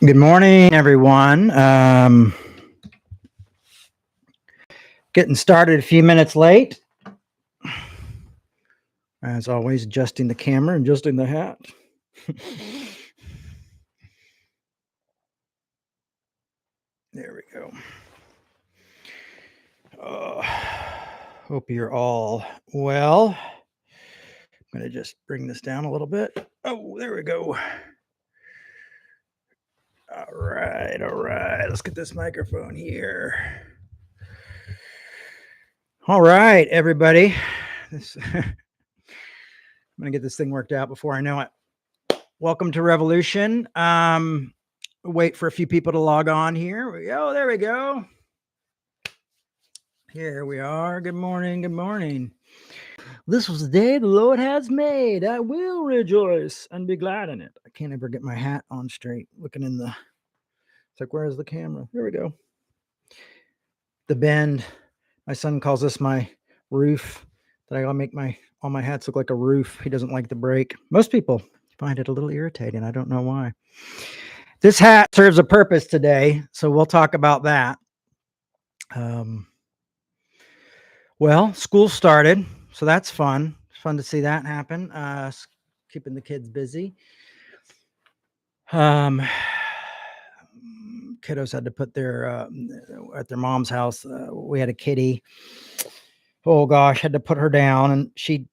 Good morning, everyone. Getting started a few minutes late. As always, adjusting the camera and adjusting the hat. There we go. Hope you're all well. I'm going to just bring this down a little bit. Oh, there we go. All right. Let's get this microphone here. All right, everybody. I'm going to get this thing worked out before I know it. Welcome to Revolution. Wait for a few people to log on here. Oh, there we go. Here we are. Good morning. Good morning. This was the day the Lord has made. I will rejoice and be glad in it. I can't ever get my hat on straight. Looking in the... It's like, where's the camera? There we go. The bend. My son calls this my roof. That I make all my hats look like a roof. He doesn't like the break. Most people find it a little irritating. I don't know why. This hat serves a purpose today, so we'll talk about that. Well, school started, so that's fun. Fun to see that happen. Keeping the kids busy. Kiddos had to put their at their mom's house. We had a kitty. Oh gosh, had to put her down, and she'd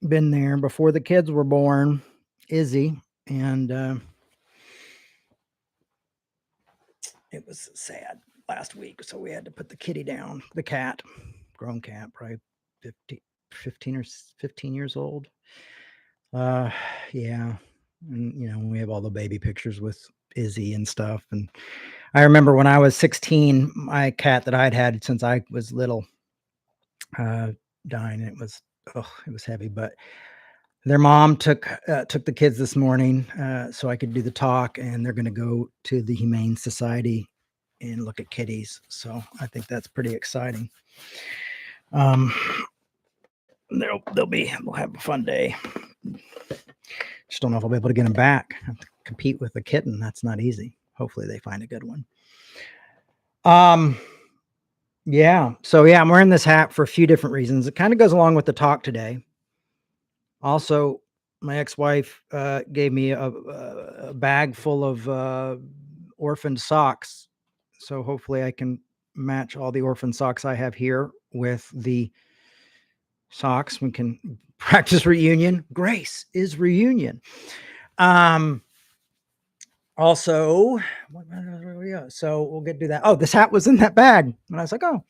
been there before the kids were born, Izzy, and it was sad last week. So we had to put the kitty down, the cat, grown cat, probably 15 years old. Yeah. And, we have all the baby pictures with Izzy and stuff. And I remember when I was 16, my cat that I'd had since I was little, dying. It was heavy, but their mom took the kids this morning so I could do the talk, and they're going to go to the Humane Society and look at kitties. So I think that's pretty exciting. We'll have a fun day. Just don't know if I'll be able to get them back. I have to compete with a kitten. That's not easy. Hopefully they find a good one. Yeah. So I'm wearing this hat for a few different reasons. It kind of goes along with the talk today. Also, my ex-wife gave me a bag full of orphan socks. So hopefully I can match all the orphan socks I have here with the socks. We can practice reunion. Grace is reunion. Also, so we'll get to do that. Oh, this hat was in that bag. And I was like, oh,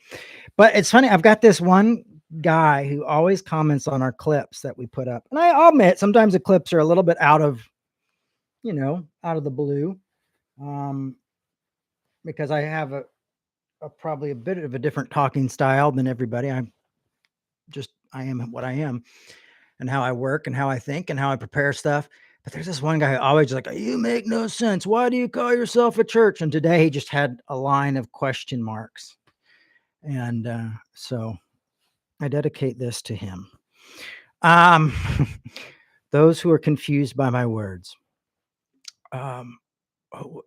but it's funny. I've got this one guy who always comments on our clips that we put up. And I'll admit, sometimes the clips are a little bit out of the blue. Because I have probably a bit of a different talking style than everybody. I am what I am, and how I work and how I think and how I prepare stuff. But there's this one guy who always like, you make no sense. Why do you call yourself a church? And today he just had a line of question marks. And so I dedicate this to him. Those who are confused by my words.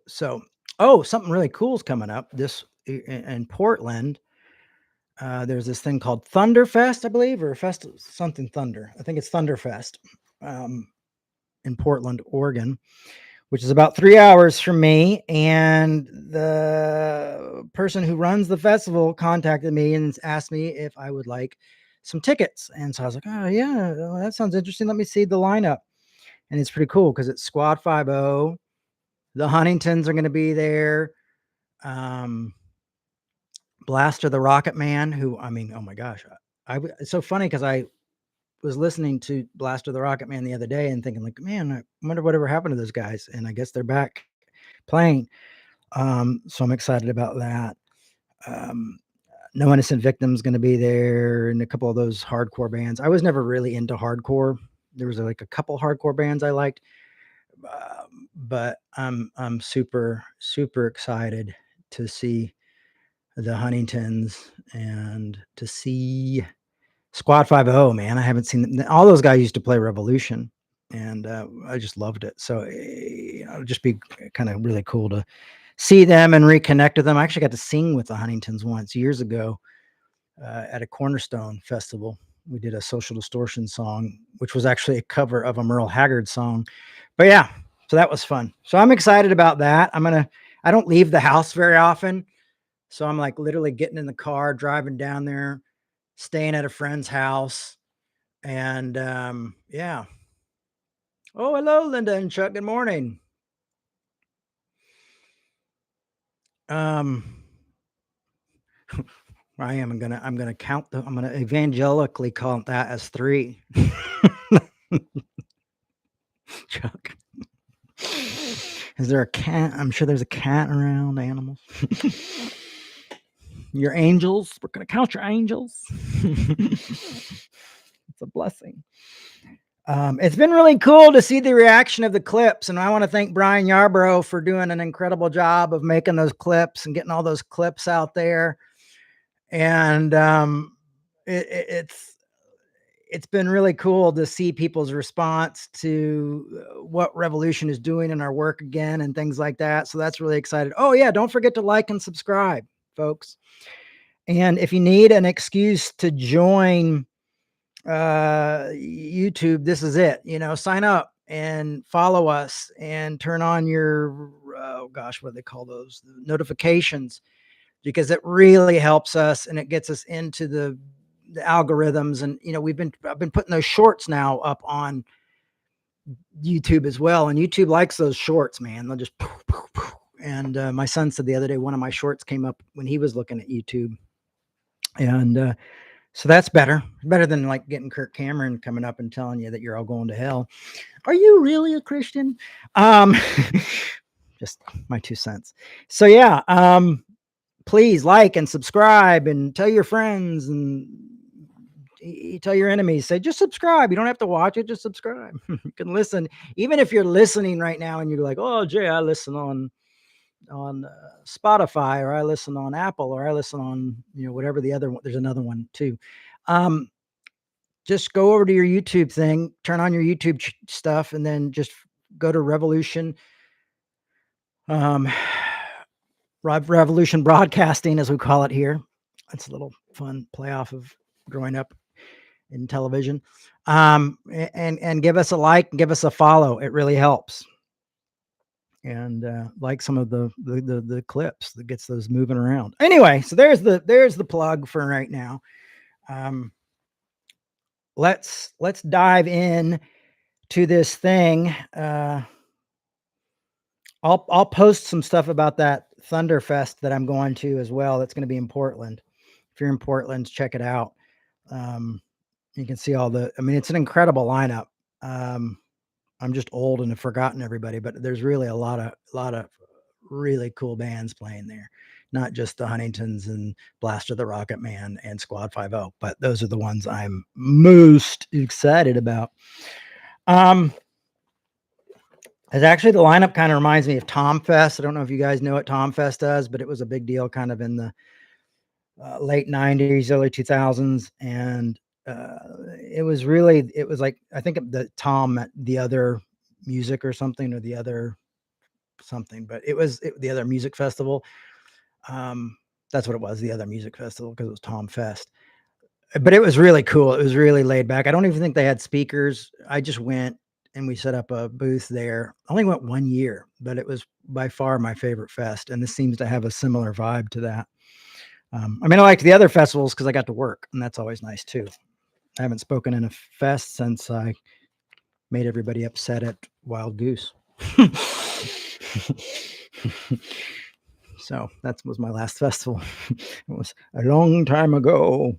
Something really cool is coming up this in Portland. There's this thing called Thunderfest, I believe, or something Thunder. I think it's Thunderfest in Portland, Oregon, which is about 3 hours from me. And the person who runs the festival contacted me and asked me if I would like some tickets. And so I was like, oh, yeah, that sounds interesting. Let me see the lineup. And it's pretty cool because it's Squad 5-0. The Huntingtons are going to be there. Blaster the Rocket Man, who, oh my gosh, it's so funny because I was listening to Blaster the Rocket Man the other day and thinking like, man, I wonder whatever happened to those guys. And I guess they're back playing. So I'm excited about that. No Innocent Victims going to be there, and a couple of those hardcore bands. I was never really into hardcore. There was like a couple hardcore bands I liked, but I'm super, super excited to see the Huntingtons and to see Squad 5-0, man. I haven't seen them. All those guys used to play Revolution, and I just loved it. So it'll just be kind of really cool to see them and reconnect with them. I actually got to sing with the Huntingtons once years ago at a Cornerstone festival. We did a Social Distortion song, which was actually a cover of a Merle Haggard song. But yeah, so that was fun. So I'm excited about that. I don't leave the house very often. So I'm like literally getting in the car, driving down there, staying at a friend's house. And yeah. Oh, hello, Linda and Chuck. Good morning. Um, I'm gonna count I'm gonna evangelically count that as 3. Chuck. Is there a cat? I'm sure there's a cat around, animals. Your angels. We're gonna count your angels. It's a blessing. It's been really cool to see the reaction of the clips, and I want to thank Brian Yarbrough for doing an incredible job of making those clips and getting all those clips out there. And it's been really cool to see people's response to what Revolution is doing in our work again and things like that. So that's really excited. Oh yeah, don't forget to like and subscribe, folks. And if you need an excuse to join YouTube, this is it. Sign up and follow us and turn on your oh gosh, what do they call those? The notifications, because it really helps us and it gets us into the algorithms. And I've been putting those shorts now up on YouTube as well, and YouTube likes those shorts, man. They'll just poof, poof, poof. And my son said the other day one of my shorts came up when he was looking at YouTube. And so that's better than like getting Kirk Cameron coming up and telling you that you're all going to hell. Are you really a Christian? Just my 2 cents. So yeah, please like and subscribe and tell your friends and tell your enemies. Say, just subscribe. You don't have to watch it. Just subscribe. You can listen. Even if you're listening right now and you're like, oh, Jay, I listen on Spotify, or I listen on Apple, or I listen on, whatever the other one. There's another one too. Just go over to your YouTube thing, turn on your YouTube stuff, and then just go to Revolution. Revolution Broadcasting, as we call it here. That's a little fun play off of growing up in television. And give us a like, give us a follow. It really helps. And like some of the clips that gets those moving around. Anyway, so there's the plug for right now. Let's dive in to this thing. I'll post some stuff about that Thunderfest that I'm going to as well. That's going to be in Portland. If you're in Portland, check it out. You can see it's an incredible lineup. I'm just old and have forgotten everybody, but there's really a lot of really cool bands playing there. Not just the Huntingtons and Blaster the Rocket Man and Squad 5-0, but those are the ones I'm most excited about. As actually the lineup kind of reminds me of Tom Fest. I don't know if you guys know what Tom Fest does, but it was a big deal kind of in the late 90s, early 2000s. And it was like, I think the Tom at the Other Music or something, or the Other something, but it was the Other Music Festival. That's what it was, the Other Music Festival, because it was Tom Fest. But it was really cool. It was really laid back. I don't even think they had speakers. I just went and we set up a booth there. I only went 1 year, but it was by far my favorite fest. And this seems to have a similar vibe to that. I liked the other festivals because I got to work, and that's always nice too. I haven't spoken in a fest since I made everybody upset at Wild Goose. So that was my last festival. It was a long time ago.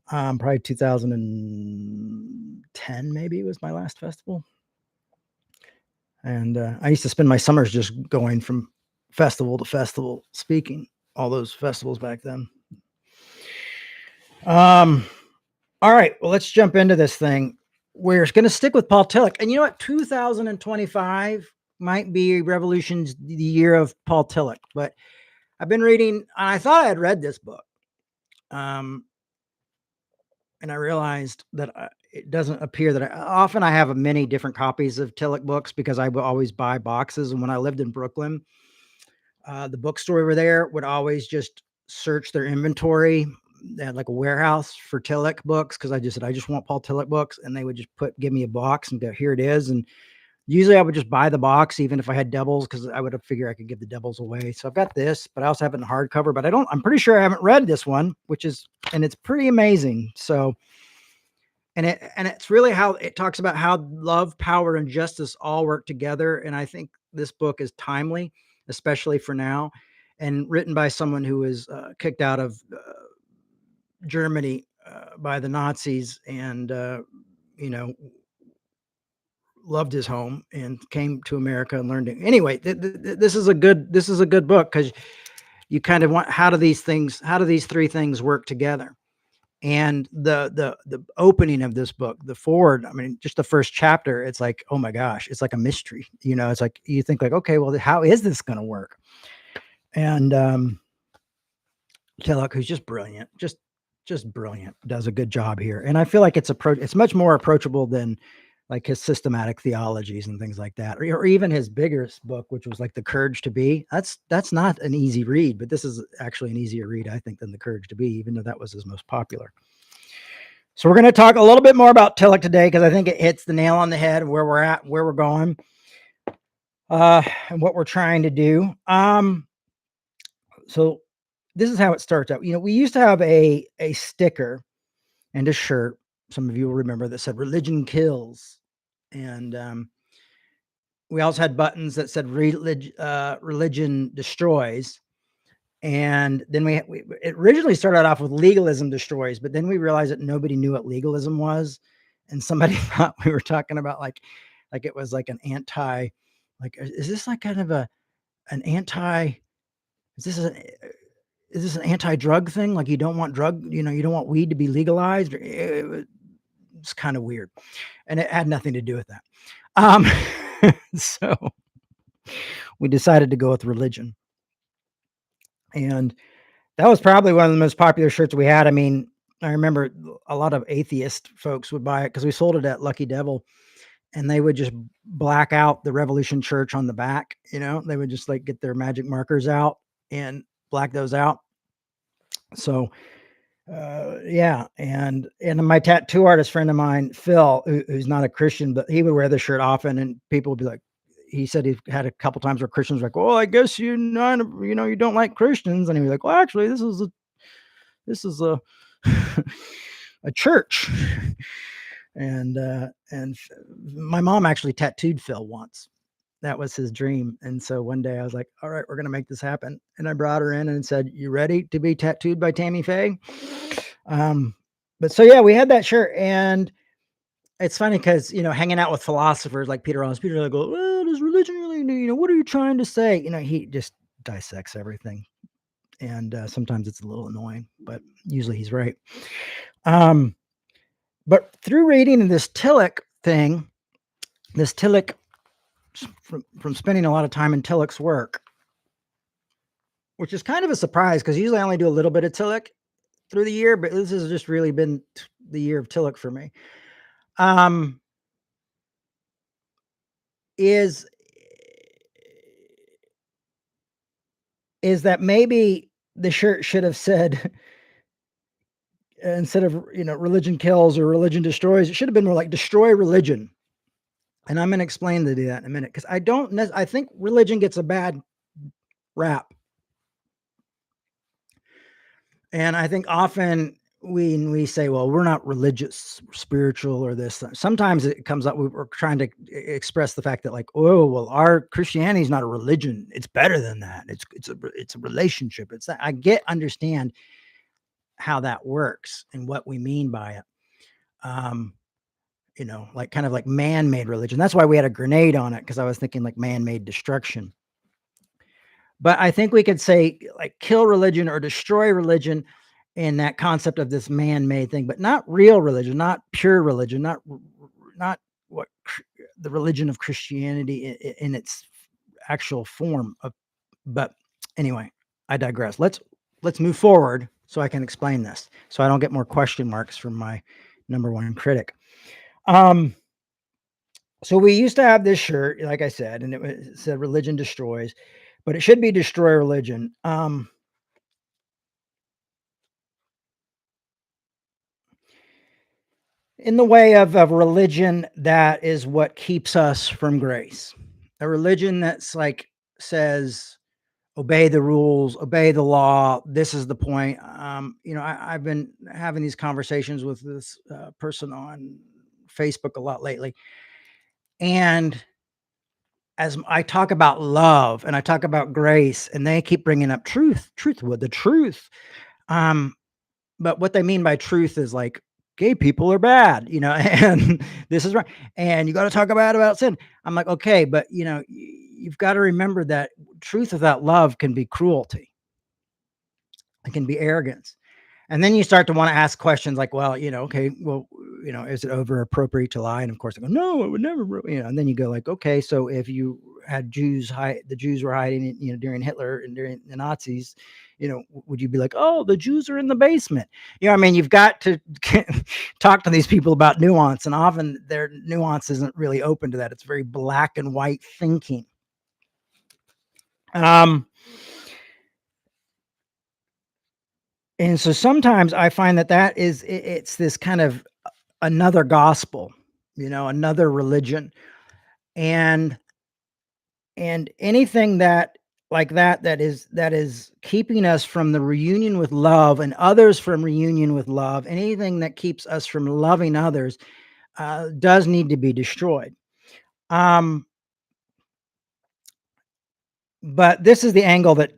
Probably 2010 maybe was my last festival. And I used to spend my summers just going from festival to festival, speaking all those festivals back then. All right, well, let's jump into this thing. We're going to stick with Paul Tillich. And you know what? 2025 might be Revolution's the year of Paul Tillich. But I've been reading, and I thought I had read this book. And I realized that it doesn't appear that often I have many different copies of Tillich books because I will always buy boxes. And when I lived in Brooklyn, the bookstore over there would always just search their inventory. They had like a warehouse for Tillich books because I just said, I just want Paul Tillich books. And they would just give me a box and go, here it is. And usually I would just buy the box, even if I had doubles, because I would figure I could give the doubles away. So I've got this, but I also have it in hardcover, but I'm pretty sure I haven't read this one, and it's pretty amazing. So, and it's really how it talks about how love, power, and justice all work together. And I think this book is timely, especially for now, and written by someone who was kicked out of Germany by the Nazis, and you know, loved his home and came to America and learned it. Anyway, this is a good book because you kind of want, how do these three things work together? And the opening of this book, the forward, I mean, just the first chapter, it's like, oh my gosh, it's like a mystery. It's like you think like, okay, well, how is this going to work? And Tillich, who's just brilliant, just brilliant, does a good job here. And I feel like it's much more approachable than like his systematic theologies and things like that, or even his biggest book, which was like The Courage to Be. That's not an easy read, but this is actually an easier read, I think, than The Courage to Be, even though that was his most popular. So we're going to talk a little bit more about Tillich today, because I think it hits the nail on the head of where we're at, where we're going, and what we're trying to do. So this is how it starts out. We used to have a sticker and a shirt, some of you will remember, that said "Religion Kills," and we also had buttons that said "Religion Destroys." And then it originally started off with "Legalism Destroys," but then we realized that nobody knew what legalism was, and somebody thought we were talking about like it was like an anti, like, is this like kind of an anti? Is this an anti-drug thing? Like, you don't want you don't want weed to be legalized? It's kind of weird, and it had nothing to do with that. So we decided to go with religion, and that was probably one of the most popular shirts we had. I mean, I remember a lot of atheist folks would buy it because we sold it at Lucky Devil, and they would just black out the Revolution Church on the back. They would just like get their magic markers out and black those out. So yeah, and my tattoo artist friend of mine, Phil, who's not a Christian, but he would wear the shirt often, and people would be like, he said he had a couple times where Christians were like, "Well, I guess you don't like Christians," and he was like, "Well, actually, this is a a church." And my mom actually tattooed Phil once. That was his dream. And so one day I was like, all right, we're going to make this happen. And I brought her in and said, you ready to be tattooed by Tammy Faye? But so, yeah, we had that shirt. And it's funny because, hanging out with philosophers like Peter Rollins, Peter, like, go, well, does religion really, what are you trying to say? He just dissects everything. And sometimes it's a little annoying, but usually he's right. But through reading this Tillich thing, from spending a lot of time in Tillich's work, which is kind of a surprise because usually I only do a little bit of Tillich through the year, but this has just really been the year of Tillich for me. Is that maybe the shirt should have said, instead of religion kills or religion destroys, it should have been more like destroy religion. And I'm going to explain that in a minute, because I think religion gets a bad rap. And I think often we say, well, we're not religious, spiritual, or this. Sometimes it comes up, we're trying to express the fact that, like, oh, well, our Christianity is not a religion. It's better than that. It's a relationship. It's that. I understand how that works and what we mean by it. Like kind of like man-made religion. That's why we had a grenade on it, because I was thinking like man-made destruction. But I think we could say like kill religion or destroy religion in that concept of this man-made thing, but not real religion, not pure religion, not what the religion of Christianity in its actual form of. But anyway, I digress. Let's move forward so I can explain this, so I don't get more question marks from my number one critic. Um, so we used to have this shirt, like I said, and it said "Religion destroys," but it should be "Destroy religion." In the way of religion that is what keeps us from grace. A religion that's like says, obey the rules, obey the law. This is the point. I've been having these conversations with this person on Facebook a lot lately. And as I talk about love and I talk about grace, and they keep bringing up truth with the truth. Um, but what they mean by truth is like gay people are bad, and this is right. And you got to talk about sin. I'm like, okay, but you've got to remember that truth without love can be cruelty. It can be arrogance. And then you start to want to ask questions like, well, okay, well, is it over appropriate to lie? And of course, I go, no, it would never, and then you go like, okay, so if you had the Jews were hiding, during Hitler and during the Nazis, would you be like, oh, the Jews are in the basement? I mean, you've got to talk to these people about nuance, and often their nuance isn't really open to that. It's very black and white thinking. And so sometimes I find that it's this kind of another gospel, another religion, and anything that like that is keeping us from the reunion with love and others from reunion with love, anything that keeps us from loving others, does need to be destroyed. But this is the angle that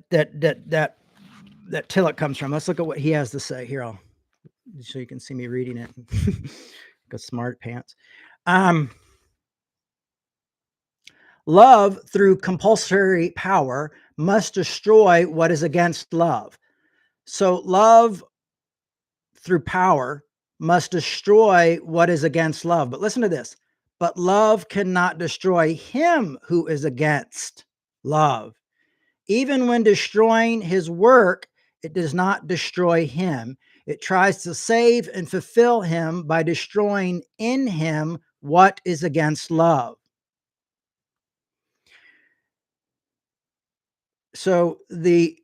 Tillich comes from. Let's look at what he has to say here. So you can see me reading it. Got smart pants. Love through compulsory power must destroy what is against love. So love through power must destroy what is against love. But listen to this. But love cannot destroy him who is against love. Even when destroying his work, it does not destroy him. It tries to save and fulfill him by destroying in him what is against love. So the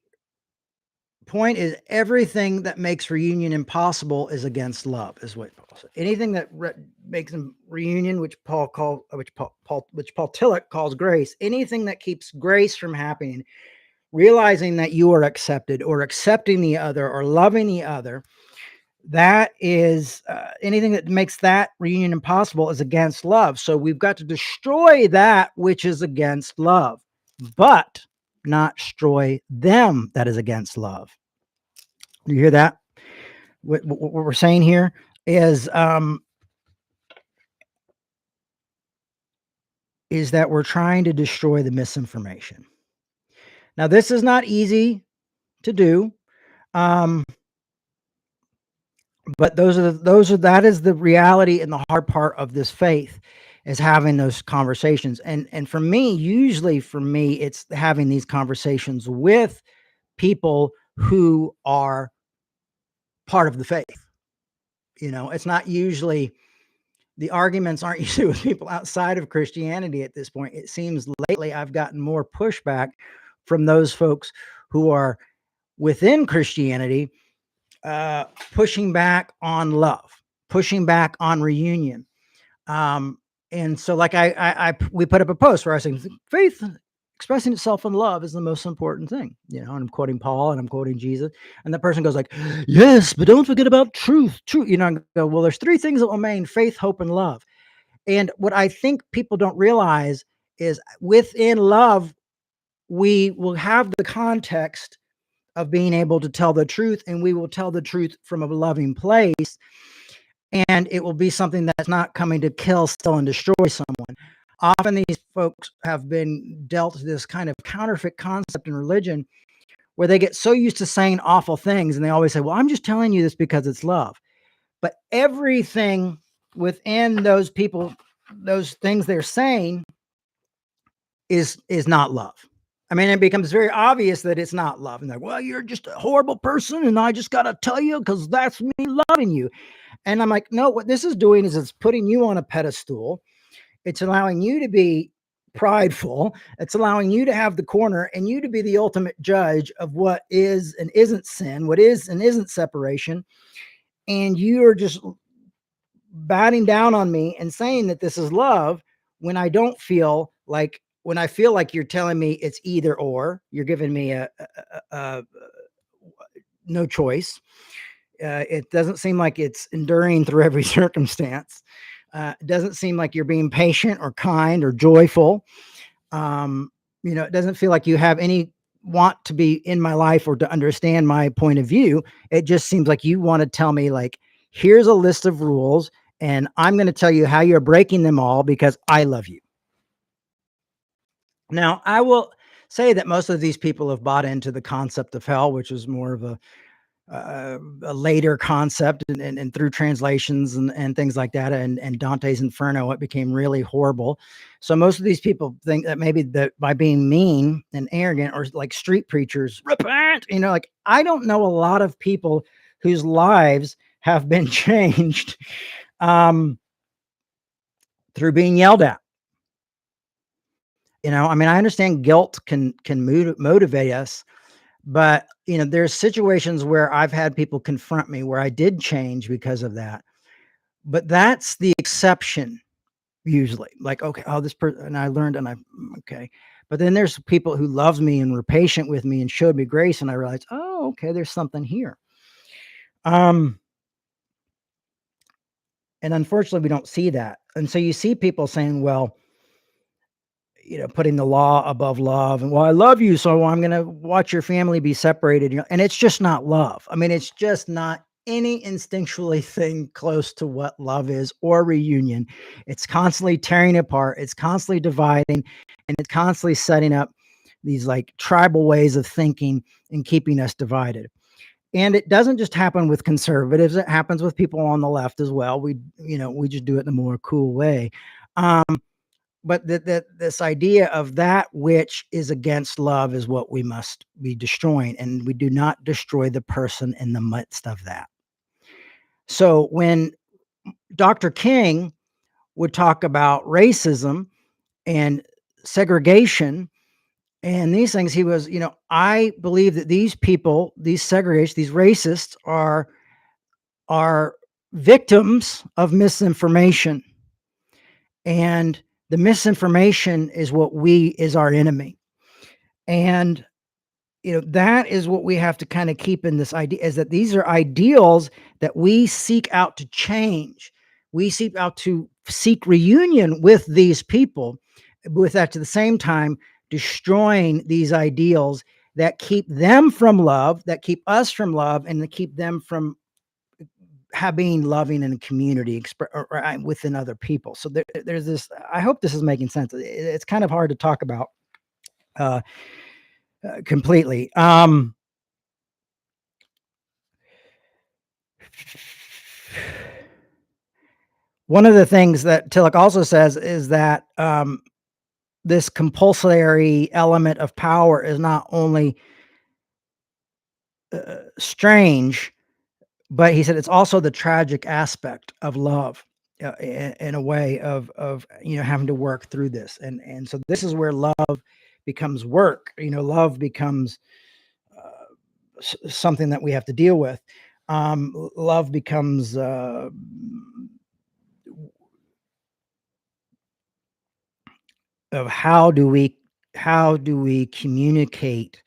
point is, everything that makes reunion impossible is against love, is what Paul said. Anything that makes reunion, which Paul Tillich calls grace, anything that keeps grace from happening, realizing that you are accepted or accepting the other or loving the other, that is anything that makes that reunion impossible is against love. So we've got to destroy that which is against love, but not destroy them that is against love. You hear that? What we're saying here is that we're trying to destroy the misinformation. Now, this is not easy to do. But that is the reality and the hard part of this faith, is having those conversations. And for me, usually for me, it's having these conversations with people who are part of the faith. It's not usually, the arguments aren't usually with people outside of Christianity at this point. It seems lately I've gotten more pushback from those folks who are within Christianity, pushing back on love, pushing back on reunion. And so like we put up a post where I say faith expressing itself in love is the most important thing, and I'm quoting Paul and I'm quoting Jesus, and the person goes like, yes, but don't forget about truth. I go, well, there's three things that will remain: faith, hope, and love. And what I think people don't realize is within love, we will have the context of being able to tell the truth, and we will tell the truth from a loving place, and it will be something that's not coming to kill, steal, and destroy someone. Often these folks have been dealt this kind of counterfeit concept in religion where they get so used to saying awful things, and they always say, well, I'm just telling you this because it's love. But everything within those people, those things they're saying is not love. I mean, it becomes very obvious that it's not love. And they're, well, you're just a horrible person, and I just got to tell you because that's me loving you. And I'm like, no, what this is doing is it's putting you on a pedestal. It's allowing you to be prideful. It's allowing you to have the corner and you to be the ultimate judge of what is and isn't sin, what is and isn't separation. And you are just batting down on me and saying that this is love when I don't feel like, when I feel like you're telling me it's either or, you're giving me a no choice. It doesn't seem like it's enduring through every circumstance. It doesn't seem like you're being patient or kind or joyful. Um, it doesn't feel like you have any want to be in my life or to understand my point of view. It just seems like you want to tell me, like, here's a list of rules, and I'm going to tell you how you're breaking them all because I love you. Now, I will say that most of these people have bought into the concept of hell, which is more of a later concept, and through translations and things like that, and Dante's Inferno, it became really horrible. So most of these people think that maybe that by being mean and arrogant, or like street preachers, repent. Like, I don't know a lot of people whose lives have been changed um, through being yelled at. I mean, I understand guilt can motivate us, but there's situations where I've had people confront me where I did change because of that. But that's the exception usually. Like, okay, oh, this person, and I learned, and okay. But then there's people who loved me and were patient with me and showed me grace, and I realized, oh, okay, there's something here. Um, and unfortunately, we don't see that. And so you see people saying, well, putting the law above love, and, well, I love you, so I'm going to watch your family be separated. And it's just not love. I mean, it's just not any instinctually thing close to what love is, or reunion. It's constantly tearing apart. It's constantly dividing, and it's constantly setting up these like tribal ways of thinking and keeping us divided. And it doesn't just happen with conservatives. It happens with people on the left as well. We just do it in a more cool way. Um, but this idea of that which is against love is what we must be destroying, and we do not destroy the person in the midst of that. So when Dr. King would talk about racism and segregation and these things, he was, I believe that these people, these segregation, these racists are victims of misinformation, and the misinformation is is our enemy. And that is what we have to kind of keep in this idea, is that these are ideals that we seek out to change. We seek out to seek reunion with these people, with at the same time destroying these ideals that keep them from love, that keep us from love, and that keep them from being loving in a community or within other people. So there's this. I hope this is making sense. It's kind of hard to talk about uh, completely. One of the things that Tillich also says is that this compulsory element of power is not only strange, but he said it's also the tragic aspect of love, in a way of having to work through this, and so this is where love becomes work. Love becomes something that we have to deal with. Love becomes of how do we communicate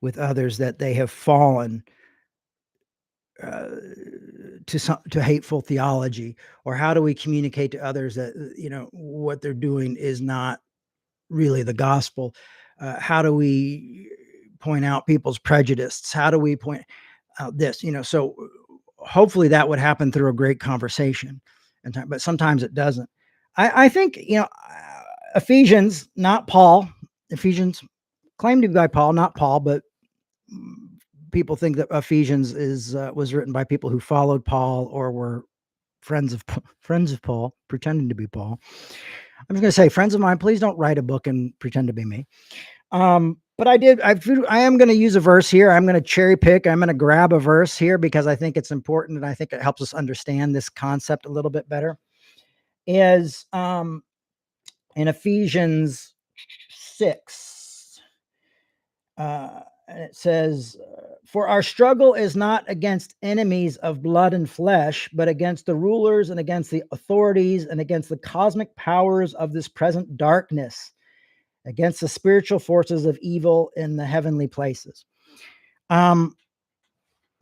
with others that they have fallen uh, to hateful theology, or how do we communicate to others that what they're doing is not really the gospel. How do we point out people's prejudice? How do we point out this? So hopefully that would happen through a great conversation, but sometimes it doesn't. I think Ephesians, not Paul. Ephesians claimed to be by Paul, not Paul, but people think that Ephesians was written by people who followed Paul or were friends of Paul, pretending to be Paul. I'm just going to say, friends of mine, please don't write a book and pretend to be me. But I am going to use a verse here. I'm going to cherry pick. I'm going to grab a verse here because I think it's important and I think it helps us understand this concept a little bit better. Is in Ephesians 6. And it says, "For our struggle is not against enemies of blood and flesh, but against the rulers and against the authorities and against the cosmic powers of this present darkness, against the spiritual forces of evil in the heavenly places." Um,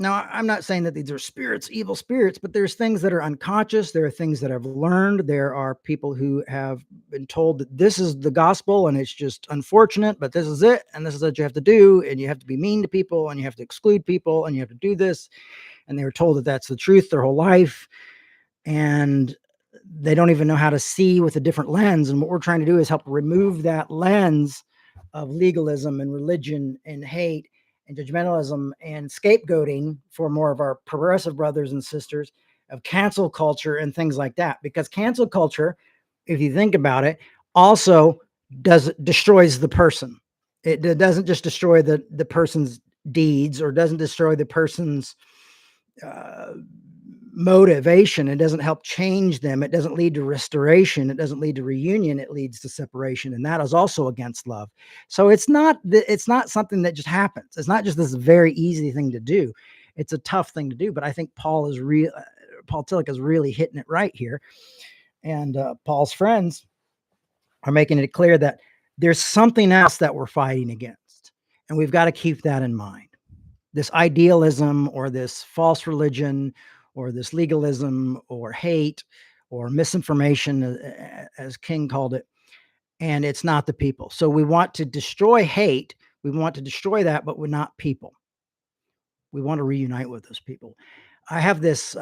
Now, I'm not saying that these are spirits, evil spirits, but there's things that are unconscious. There are things that I've learned. There are people who have been told that this is the gospel and it's just unfortunate, but this is it. And this is what you have to do. And you have to be mean to people and you have to exclude people and you have to do this. And they were told that that's the truth their whole life. And they don't even know how to see with a different lens. And what we're trying to do is help remove that lens of legalism and religion and hate and judgmentalism and scapegoating for more of our progressive brothers and sisters, of cancel culture and things like that. Because cancel culture, if you think about it, also destroys the person. It doesn't just destroy the person's deeds or doesn't destroy the person's uh, motivation. It doesn't help change them. It doesn't lead to restoration. It doesn't lead to reunion. It leads to separation, and that is also against love. So it's not something that just happens. It's not just this very easy thing to do. It's a tough thing to do. But I think Paul Tillich is really hitting it right here, and Paul's friends are making it clear that there's something else that we're fighting against, and we've got to keep that in mind. This idealism or this false religion or this legalism or hate or misinformation, as King called it, and it's not the people. So we want to destroy hate. We want to destroy that, but we're not people. We want to reunite with those people. I have this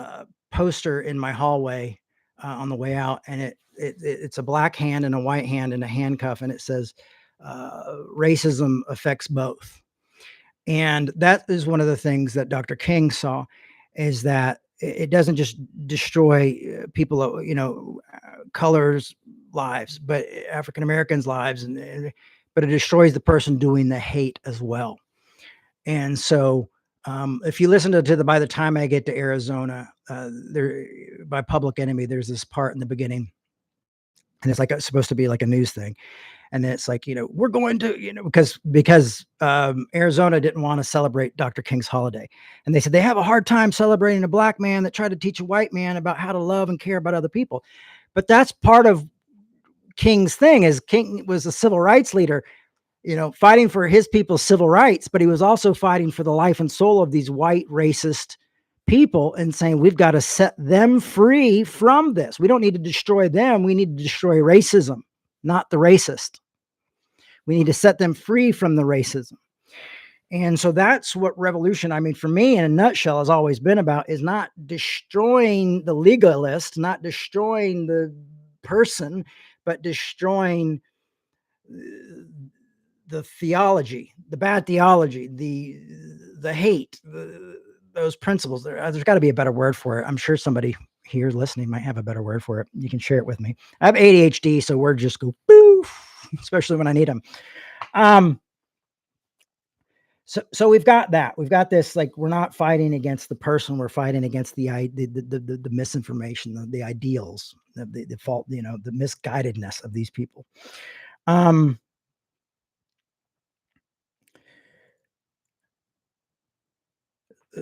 poster in my hallway on the way out, and it's a black hand and a white hand and a handcuff, and it says, "Racism affects both." And that is one of the things that Dr. King saw, is that it doesn't just destroy people, colors lives, but African Americans lives, but it destroys the person doing the hate as well. And so if you listen to by the time I get to Arizona, there by Public Enemy, there's this part in the beginning, and it's supposed to be like a news thing. And then it's like, we're going to, because Arizona didn't want to celebrate Dr. King's holiday. And they said they have a hard time celebrating a black man that tried to teach a white man about how to love and care about other people. But that's part of King's thing, is King was a civil rights leader, fighting for his people's civil rights, but he was also fighting for the life and soul of these white racist people and saying, we've got to set them free from this. We don't need to destroy them. We need to destroy racism, not the racist. We need to set them free from the racism. And so that's what revolution, for me in a nutshell, has always been about, is not destroying the legalist, not destroying the person, but destroying the theology, the bad theology, the hate, those principles. There's got to be a better word for it. I'm sure somebody here listening might have a better word for it. You can share it with me. I have ADHD, so words just go poof, especially when I need them. So we've got that. We've got this, we're not fighting against the person. We're fighting against the misinformation, the ideals, the fault, the misguidedness of these people.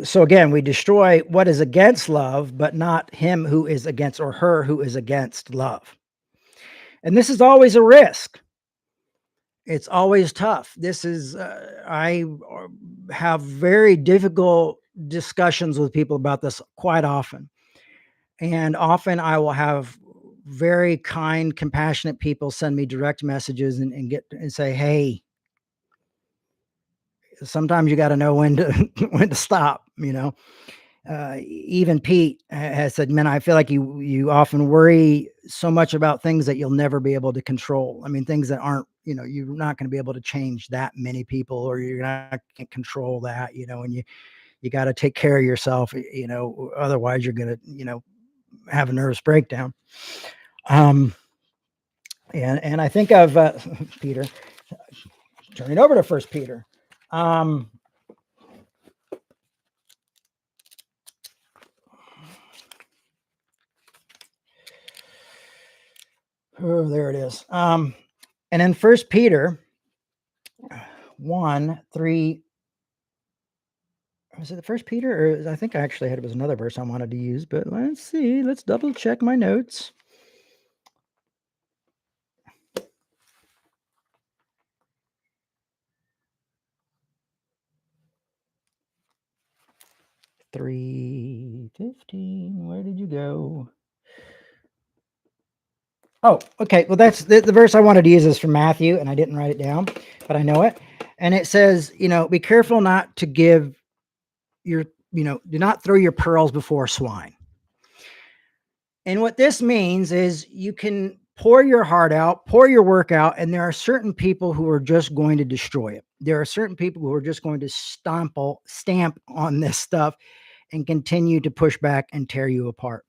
So again, we destroy what is against love, but not him who is against, or her who is against love. And this is always a risk. It's always tough. This is, I have very difficult discussions with people about this quite often. And often I will have very kind, compassionate people send me direct messages and say, hey, sometimes you got to know when to stop, even Pete has said, man, I feel like you often worry so much about things that you'll never be able to control. Things that aren't, you're not going to be able to change that many people, or you're not going to control that, and you got to take care of yourself, otherwise you're going to, have a nervous breakdown. And I think of Peter, turning over to First Peter. Oh, there it is. And in First Peter 1:3, was it the First Peter? Or I think I actually had it was another verse I wanted to use, but let's see. Let's double check my notes. $3.15. Where did you go? Oh, okay. Well, that's the verse I wanted to use is from Matthew, and I didn't write it down, but I know it. And it says, be careful not to give your, do not throw your pearls before swine. And what this means is you can pour your heart out, pour your work out, and there are certain people who are just going to destroy it. There are certain people who are just going to stamp on this stuff and continue to push back and tear you apart.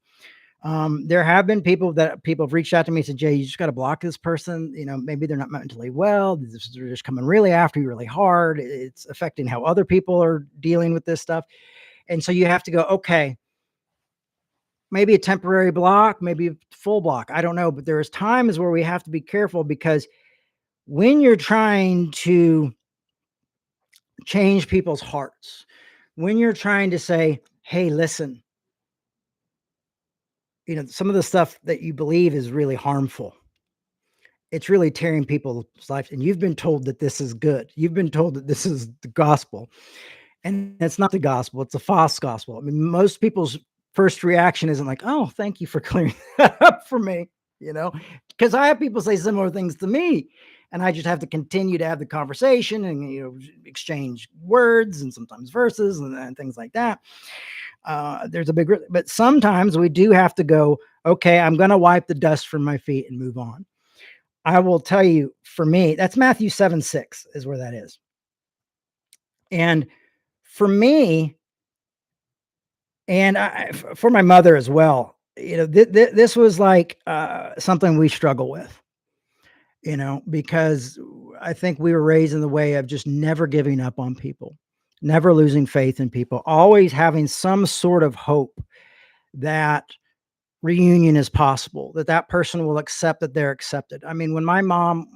There have been people have reached out to me and said, Jay, you just got to block this person. Maybe they're not mentally well. They're just coming really after you really hard. It's affecting how other people are dealing with this stuff. And so you have to go, okay, maybe a temporary block, maybe a full block. I don't know. But there's times where we have to be careful, because when you're trying to change people's hearts, when you're trying to say, hey, listen, some of the stuff that you believe is really harmful. It's really tearing people's lives. And you've been told that this is good. You've been told that this is the gospel. And it's not the gospel. It's a false gospel. I mean, most people's first reaction isn't like, oh, thank you for clearing that up for me, because I have people say similar things to me. And I just have to continue to have the conversation and, exchange words and sometimes verses and things like that. There's a big, but sometimes we do have to go, okay, I'm going to wipe the dust from my feet and move on. I will tell you, for me, that's Matthew 7:6 is where that is. And for me, and for my mother as well, this was like something we struggle with, because I think we were raised in the way of just never giving up on people, never losing faith in people, always having some sort of hope that reunion is possible, that person will accept that they're accepted. I mean, when my mom,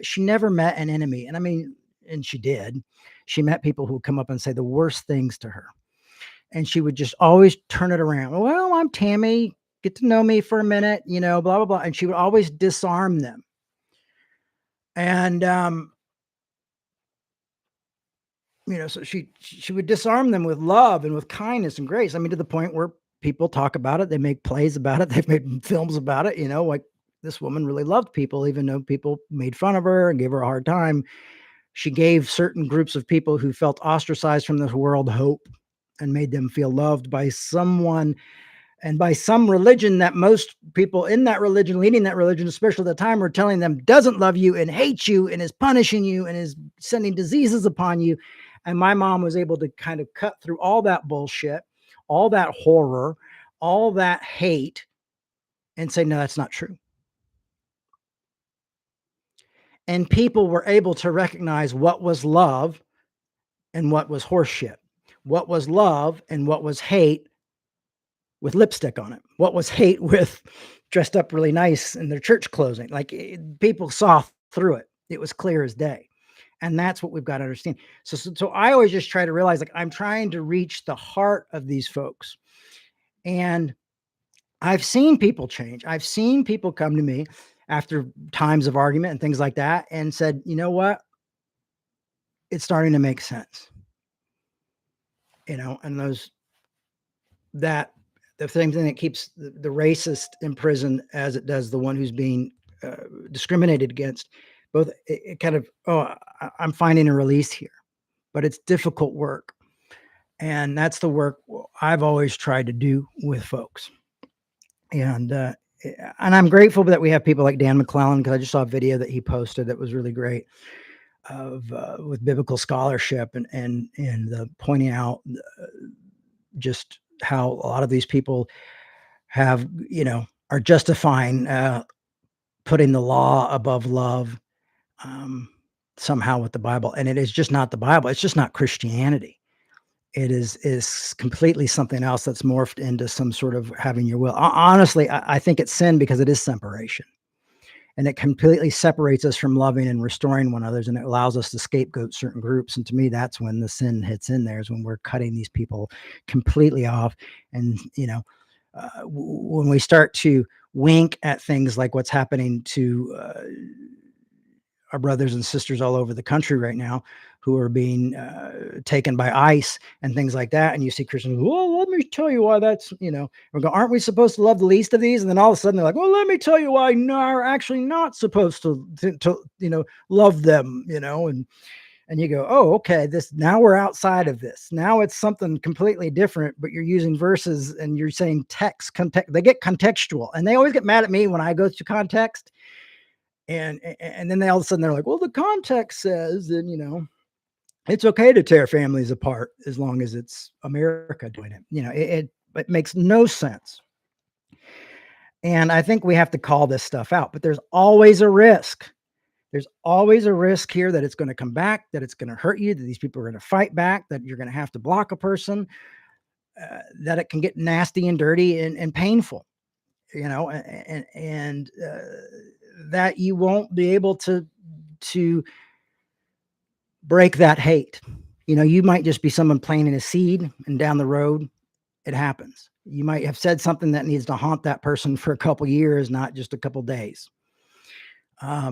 she never met an enemy. And she did. She met people who would come up and say the worst things to her. And she would just always turn it around. Well, I'm Tammy. Get to know me for a minute, blah, blah, blah. And she would always disarm them. And, so she would disarm them with love and with kindness and grace. I mean, to the point where people talk about it. They make plays about it. They've made films about it, like this woman really loved people, even though people made fun of her and gave her a hard time. She gave certain groups of people who felt ostracized from this world hope and made them feel loved by someone and by some religion that most people in that religion, leading that religion, especially at the time, were telling them doesn't love you and hates you and is punishing you and is sending diseases upon you. And my mom was able to kind of cut through all that bullshit, all that horror, all that hate, and say, no, that's not true. And people were able to recognize what was love and what was horseshit, what was love and what was hate with lipstick on it, what was hate with dressed up really nice in their church clothing. Like people saw through it. It was clear as day. And that's what we've got to understand. So I always just try to realize, like, I'm trying to reach the heart of these folks. And I've seen people change. I've seen people come to me after times of argument and things like that and said, you know what? It's starting to make sense. And the same thing that keeps the racist in prison as it does the one who's being discriminated against. Both it kind of, I'm finding a release here, but it's difficult work. And that's the work I've always tried to do with folks. And I'm grateful that we have people like Dan McClellan, because I just saw a video that he posted that was really great of with biblical scholarship and pointing out just how a lot of these people have, are justifying putting the law above love. somehow with the Bible, and it is just not the Bible. It's just not Christianity. It is completely something else that's morphed into some sort of having your will. Honestly, I think it's sin because it is separation, and it completely separates us from loving and restoring one another, and it allows us to scapegoat certain groups. And to me, that's when the sin hits in there, is when we're cutting these people completely off. And when we start to wink at things like what's happening to our brothers and sisters all over the country right now, who are being taken by ICE and things like that. And you see Christians, well, let me tell you why that's, we're going, aren't we supposed to love the least of these? And then all of a sudden they're like, well, let me tell you why no, we're actually not supposed to love them, and you go, oh, okay, this, now we're outside of this. Now it's something completely different, but you're using verses and you're saying context, they get contextual, and they always get mad at me when I go to context. And then they all of a sudden they're like, well, the context says, and it's okay to tear families apart as long as it's America doing it. It makes no sense. And I think we have to call this stuff out, but there's always a risk. There's always a risk here that it's going to come back, that it's going to hurt you, that these people are going to fight back, that you're going to have to block a person, that it can get nasty and dirty and painful, and that you won't be able to break that hate. You might just be someone planting a seed, and down the road, it happens. You might have said something that needs to haunt that person for a couple years, not just a couple days. I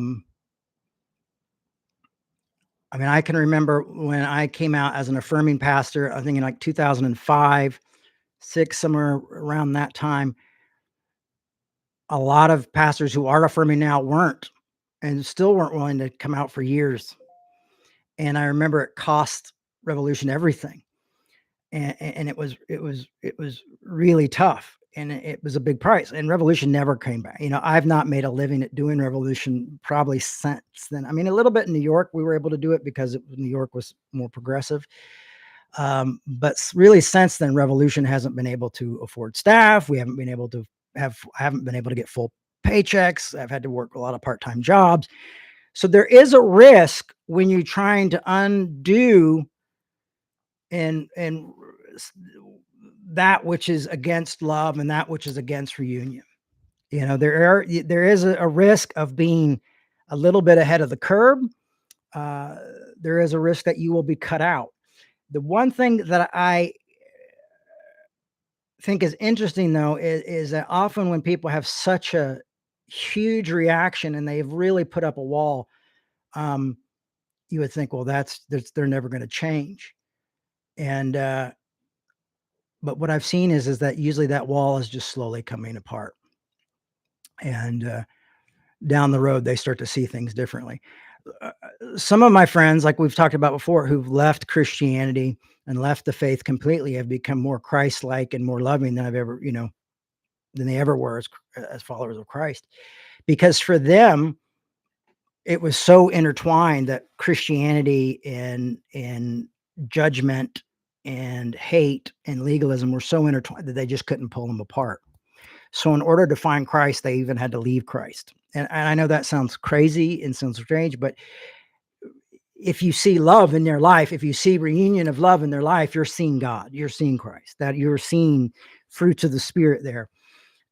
mean, I can remember when I came out as an affirming pastor, I think in like 2005, 6, somewhere around that time, a lot of pastors who are affirming now weren't, and still weren't willing to come out for years. And I remember it cost Revolution everything. And it was really tough, and it was a big price, and Revolution never came back. I've not made a living at doing Revolution probably since then. I mean, a little bit in New York, we were able to do it because New York was more progressive. But really since then, Revolution hasn't been able to afford staff. We haven't been able to I haven't been able to get full paychecks. I've had to work a lot of part-time jobs. So there is a risk when you're trying to undo and that which is against love and that which is against reunion. There is a risk of being a little bit ahead of the curve. There is a risk that you will be cut out. The one thing that I think is interesting, though, is that often when people have such a huge reaction and they've really put up a wall, you would think, well, they're never going to change. And but what I've seen is that usually that wall is just slowly coming apart, and down the road they start to see things differently. Some of my friends, like we've talked about before, who've left Christianity and left the faith completely, have become more Christ-like and more loving than than they ever were as followers of Christ, because for them it was so intertwined that Christianity and judgment and hate and legalism were so intertwined that they just couldn't pull them apart. So in order to find Christ, they even had to leave Christ. And I know that sounds crazy and sounds strange, but if you see love in their life, if you see reunion of love in their life, you're seeing God, you're seeing Christ, that you're seeing fruits of the Spirit there.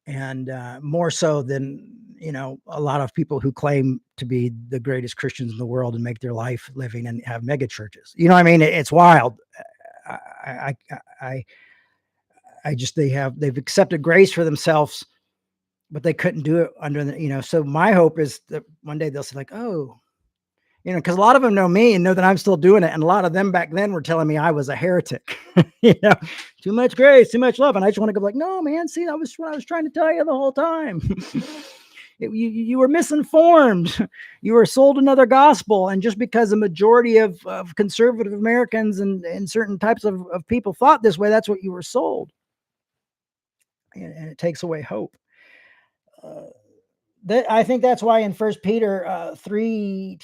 And more so than, a lot of people who claim to be the greatest Christians in the world and make their life living and have mega churches. You know what I mean? It's wild. They've accepted grace for themselves, but they couldn't do it under so my hope is that one day they'll say like, oh, because a lot of them know me and know that I'm still doing it. And a lot of them back then were telling me I was a heretic, too much grace, too much love. And I just want to go like, no, man, see, that was what I was trying to tell you the whole time. You were misinformed. You were sold another gospel. And just because a majority of conservative Americans and certain types of people thought this way, that's what you were sold. And it takes away hope. I think that's why in 1 Peter 3:15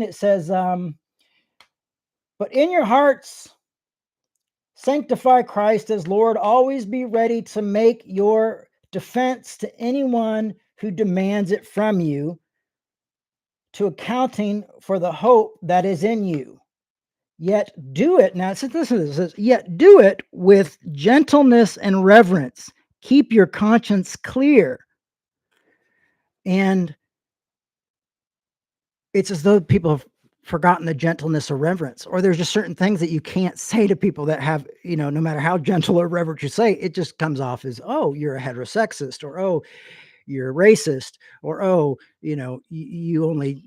it says, but in your hearts sanctify Christ as Lord. Always be ready to make your defense to anyone who demands it from you, to accounting for the hope that is in you. Yet do it. Now, listen to this. It says, yet do it with gentleness and reverence. Keep your conscience clear. And it's as though people have forgotten the gentleness or reverence, or there's just certain things that you can't say to people that have, no matter how gentle or reverent you say, it just comes off as, oh, you're a heterosexist, or, oh, you're a racist, or, oh, you only,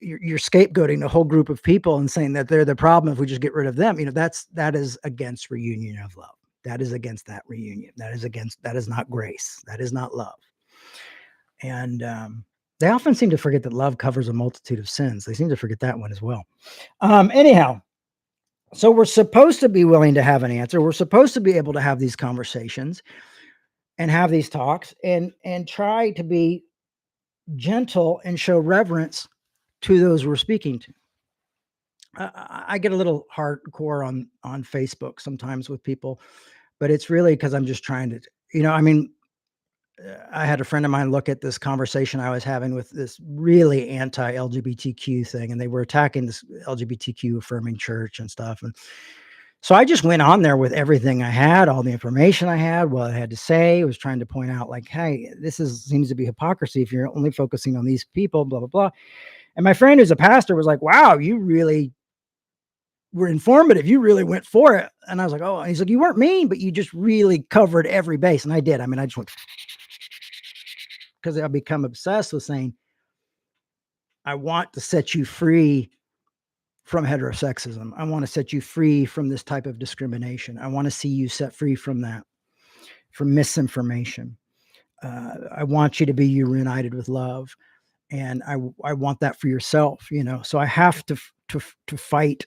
you're scapegoating a whole group of people and saying that they're the problem if we just get rid of them. That is against reunion of love. That is against that reunion. That is not grace. That is not love. And they often seem to forget that love covers a multitude of sins. They seem to forget that one as well. Anyhow, so we're supposed to be willing to have an answer. We're supposed to be able to have these conversations and have these talks and try to be gentle and show reverence to those we're speaking to. I get a little hardcore on Facebook sometimes with people, but it's really because I'm just trying to, I had a friend of mine look at this conversation I was having with this really anti-LGBTQ thing, and they were attacking this LGBTQ affirming church and stuff. And so I just went on there with everything I had, all the information I had, what I had to say. I was trying to point out, like, hey, seems to be hypocrisy if you're only focusing on these people, blah, blah, blah. And my friend who's a pastor was like, wow, you really were informative. You really went for it. And I was like, oh, and he's like, you weren't mean, but you just really covered every base. And I did. I mean, I just went, because I've become obsessed with saying, I want to set you free from heterosexism. I want to set you free from this type of discrimination. I want to see you set free from that, from misinformation. I want you to be united with love. And I want that for yourself, so I have to fight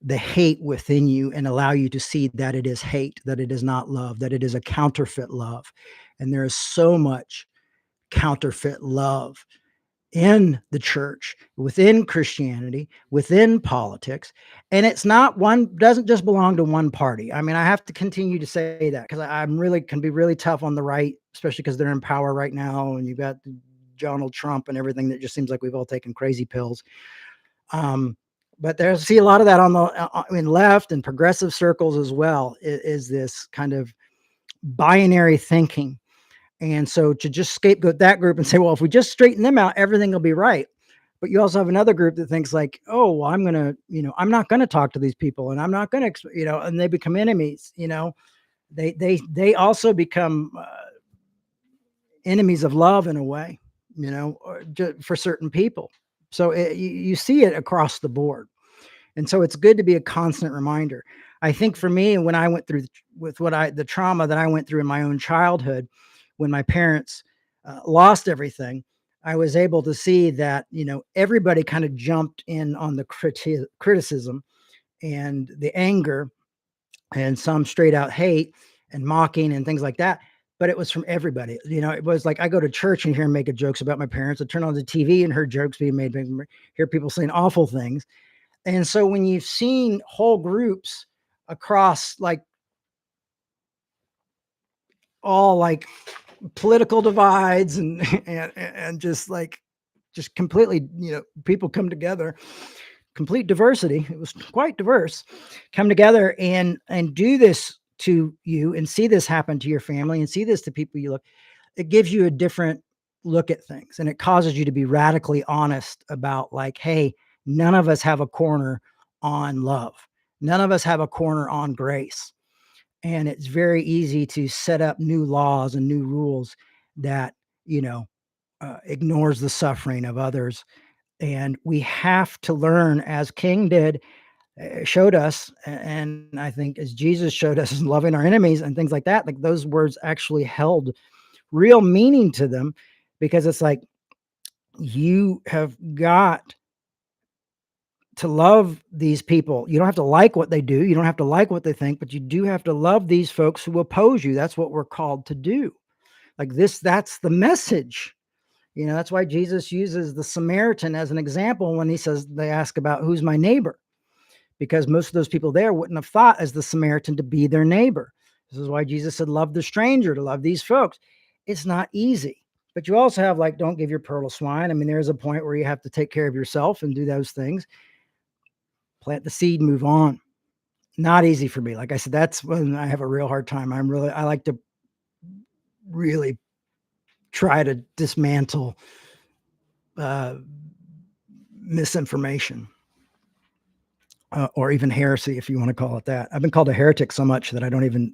the hate within you and allow you to see that it is hate, that it is not love, that it is a counterfeit love. And there is so much counterfeit love in the church, within Christianity, within politics. And it's not doesn't just belong to one party. I mean, I have to continue to say that because I'm really can be really tough on the right, especially because they're in power right now. And you've got Donald Trump and everything that just seems like we've all taken crazy pills. But there's see a lot of that on the in left and progressive circles as well, is this kind of binary thinking. And so to just scapegoat that group and say, well, if we just straighten them out, everything will be right. But you also have another group that thinks like, oh, well, I'm not going to talk to these people, and I'm not going to, and they become enemies. They also become enemies of love in a way, or for certain people. So you see it across the board. And so it's good to be a constant reminder. I think for me, when I went through the trauma that I went through in my own childhood, when my parents lost everything, I was able to see that, everybody kind of jumped in on the criticism and the anger, and some straight out hate and mocking and things like that. But it was from everybody. It was like I go to church and hear making jokes about my parents. I turn on the TV and hear jokes being made, hear people saying awful things. And so when you've seen whole groups across like all like political divides and just completely, people come together, complete diversity. It was quite diverse, come together and do this to you and see this happen to your family and see this to people you love. It gives you a different look at things, and it causes you to be radically honest about like, hey, none of us have a corner on love. None of us have a corner on grace. And it's very easy to set up new laws and new rules that, ignores the suffering of others. And we have to learn, as King did, showed us, and I think as Jesus showed us, loving our enemies and things like that, like those words actually held real meaning to them, because it's like, you have got to love these people. You don't have to like what they do. You don't have to like what they think, but you do have to love these folks who oppose you. That's what we're called to do. Like this, that's the message. That's why Jesus uses the Samaritan as an example when they ask about who's my neighbor, because most of those people there wouldn't have thought as the Samaritan to be their neighbor. This is why Jesus said, love the stranger, to love these folks. It's not easy, But you also have like, don't give your pearl to swine. I mean, there's a point where you have to take care of yourself and do those things. Plant the seed, move on. Not easy for me. Like I said, that's when I have a real hard time. I like to really try to dismantle uh, misinformation or even heresy, if you want to call it that. I've been called a heretic so much that I don't even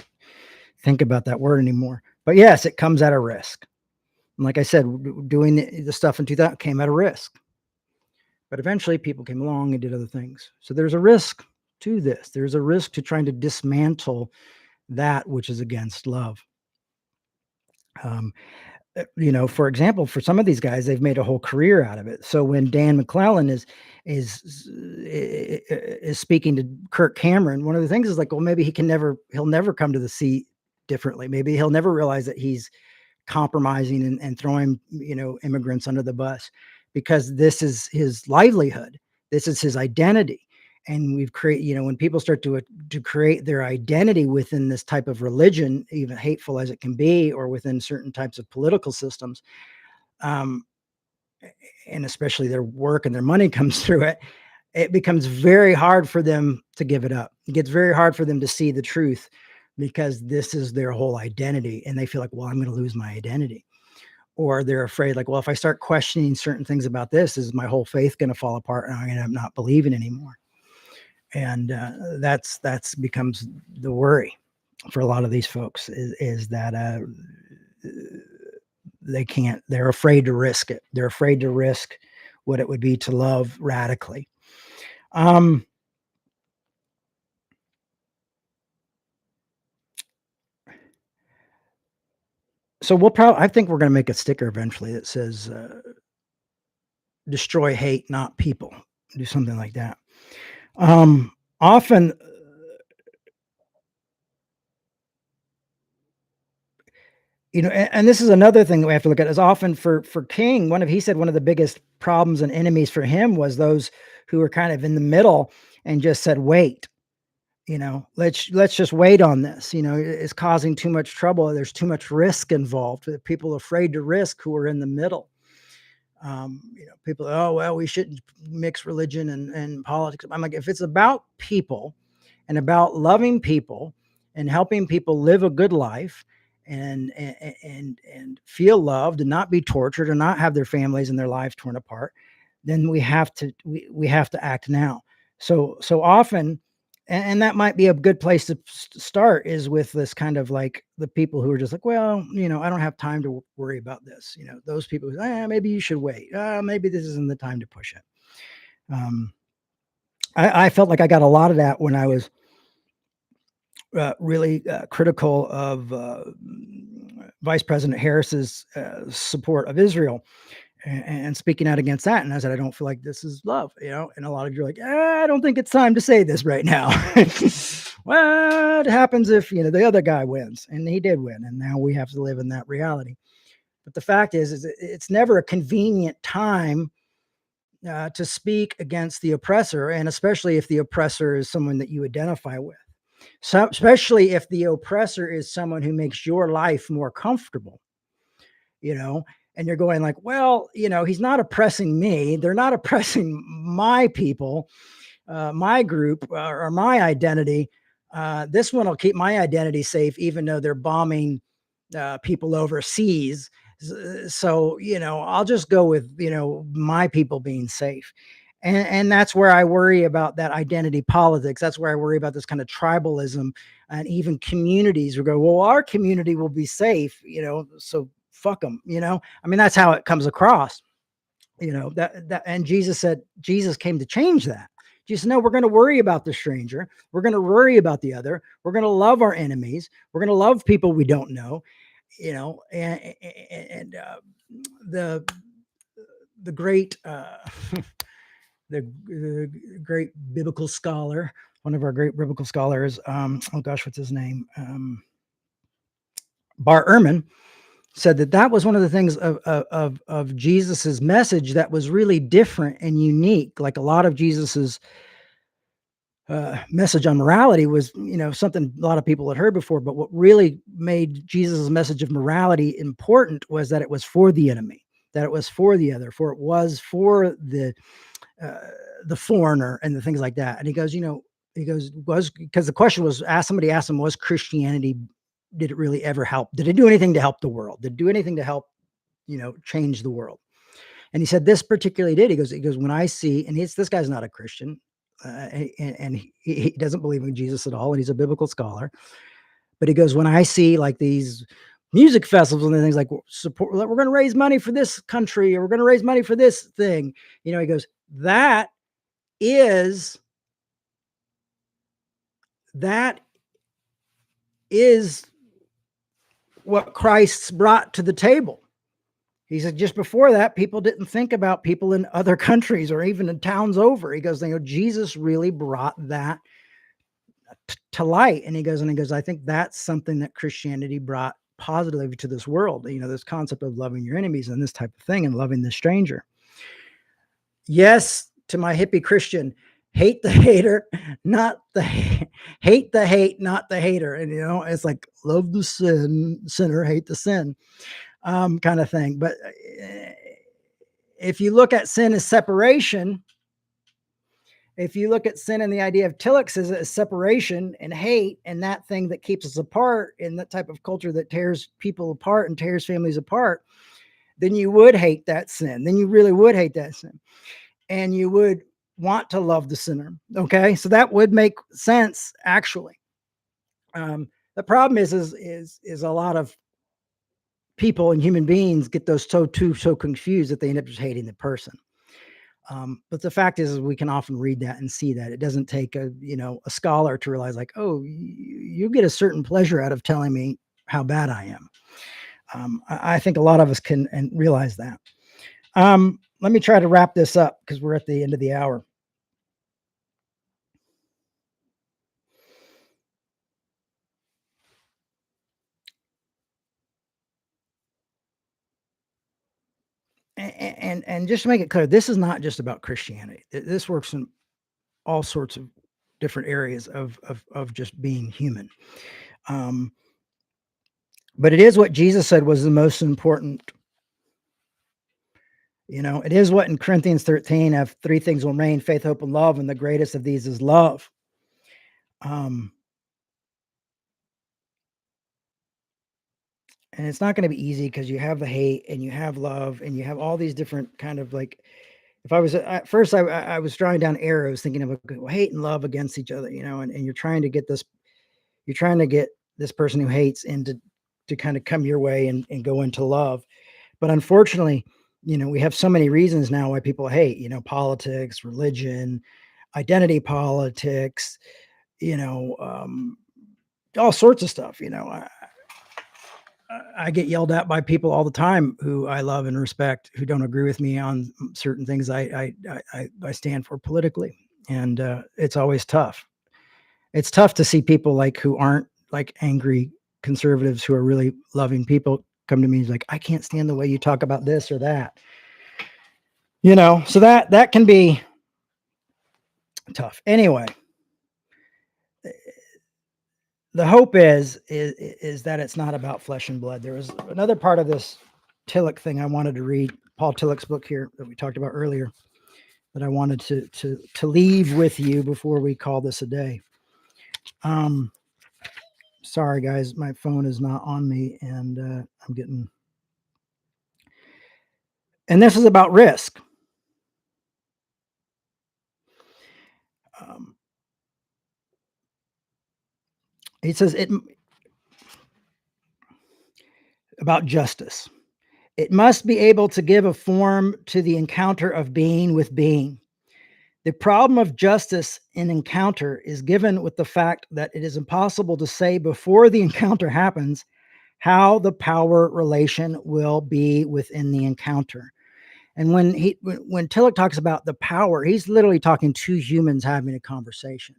think about that word anymore. But yes, it comes at a risk. And like I said, doing the stuff in 2000 came at a risk. But eventually people came along and did other things. So there's a risk to this. There's a risk to trying to dismantle that which is against love. For example, for some of these guys, they've made a whole career out of it. So when Dan McClellan is speaking to Kirk Cameron, one of the things is like, well, maybe he'll never come to the seat differently. Maybe he'll never realize that he's compromising and throwing, immigrants under the bus, because this is his livelihood. This is his identity. And we've created, when people start to create their identity within this type of religion, even hateful as it can be, or within certain types of political systems, and especially their work and their money comes through it, it becomes very hard for them to give it up. It gets very hard for them to see the truth, because this is their whole identity. And they feel like, well, I'm going to lose my identity. Or they're afraid, like, well, if I start questioning certain things about this, is my whole faith going to fall apart and I'm going to not believing anymore? And that's becomes the worry for a lot of these folks, is that they're afraid to risk it. They're afraid to risk what it would be to love radically. So I think we're going to make a sticker eventually that says, destroy hate, not people. Do something like that. Often, and this is another thing that we have to look at, is often for King, he said one of the biggest problems and enemies for him was those who were kind of in the middle and just said, wait, let's just wait on this. It's causing too much trouble. There's too much risk involved. People afraid to risk who are in the middle. People, oh, well, we shouldn't mix religion and politics. I'm like, if it's about people and about loving people and helping people live a good life and feel loved and not be tortured and not have their families and their lives torn apart, then we have to act now. So often, and that might be a good place to start, is with this kind of like the people who are just like, well, I don't have time to worry about this. Those people, maybe you should wait. Maybe this isn't the time to push it. I felt like I got a lot of that when I was really critical of Vice President Harris's support of Israel, and speaking out against that. And I said, I don't feel like this is love, and a lot of you are like, I don't think it's time to say this right now. What happens if, the other guy wins? And he did win. And now we have to live in that reality. But the fact is it's never a convenient time to speak against the oppressor. And especially if the oppressor is someone that you identify with. So especially if the oppressor is someone who makes your life more comfortable, and you're going like, well, he's not oppressing me. They're not oppressing my people, my group, or my identity. This one will keep my identity safe, even though they're bombing people overseas. So, I'll just go with, my people being safe. And that's where I worry about that identity politics. That's where I worry about this kind of tribalism, and even communities will go, well, our community will be safe, so fuck them, I mean, that's how it comes across, and Jesus came to change that. Jesus said, no, we're going to worry about the stranger. We're going to worry about the other. We're going to love our enemies. We're going to love people we don't know, and the great, the great biblical scholar, one of our great biblical scholars, oh gosh, what's his name? Bart Ehrman, said that was one of the things of Jesus's message that was really different and unique. Like a lot of Jesus's message on morality was, something a lot of people had heard before. But what really made Jesus' message of morality important was that it was for the enemy, that it was for the other, for it was for uh, the foreigner and the things like that. And was because the question was asked, somebody asked him, was Christianity, did it really ever help? Did it do anything to help the world? Did it do anything to help, change the world? And he said this particularly did. He goes, when I see, and this guy's not a Christian, and he doesn't believe in Jesus at all, and he's a biblical scholar. But he goes, when I see like these music festivals and things like support, we're going to raise money for this country, or we're going to raise money for this thing, he goes, is that is what Christ's brought to the table. He said, just before that, people didn't think about people in other countries or even in towns over. He goes, Jesus really brought that to light. And he goes, I think that's something that Christianity brought positively to this world. This concept of loving your enemies and this type of thing, and loving the stranger. Yes, to my hippie Christian, hate the hater, not the hate the hate, not the hater. And it's like love the sinner, hate the sin, kind of thing. But if you look at sin as separation, if you look at sin and the idea of Tillich as separation and hate and that thing that keeps us apart, in that type of culture that tears people apart and tears families apart, then you would hate that sin. Then you really would hate that sin. And you would want to love the sinner. Okay. So that would make sense, actually. The problem is a lot of people and human beings get those so confused that they end up just hating the person. But the fact is we can often read that and see that it doesn't take a scholar to realize, like, oh, you get a certain pleasure out of telling me how bad I am. I think a lot of us can and realize that. Let me try to wrap this up because we're at the end of the hour. And just to make it clear, this is not just about Christianity. This works in all sorts of different areas of just being human. But it is what Jesus said was the most important. It is what in Corinthians 13 of three things will remain: faith, hope, and love. And the greatest of these is love. And it's not going to be easy because you have the hate and you have love and you have all these different kind of, like, if I was at first, I was drawing down arrows thinking of hate and love against each other, and you're trying to get this person who hates into to kind of come your way and go into love. But unfortunately, we have so many reasons now why people hate, politics, religion, identity politics, all sorts of stuff. I get yelled at by people all the time who I love and respect, who don't agree with me on certain things I stand for politically. And it's always tough. It's tough to see people like who aren't like angry conservatives who are really loving people come to me and like, I can't stand the way you talk about this or that. So that can be tough. Anyway, the hope is that it's not about flesh and blood. There was another part of this Tillich thing I wanted to read, Paul Tillich's book here that we talked about earlier, that I wanted to leave with you before we call this a day. Sorry guys, my phone is not on me, and I'm getting. And this is about risk. He says it about justice. It must be able to give a form to the encounter of being with being. The problem of justice in encounter is given with the fact that it is impossible to say before the encounter happens how the power relation will be within the encounter. And when Tillich talks about the power, he's literally talking two humans having a conversation.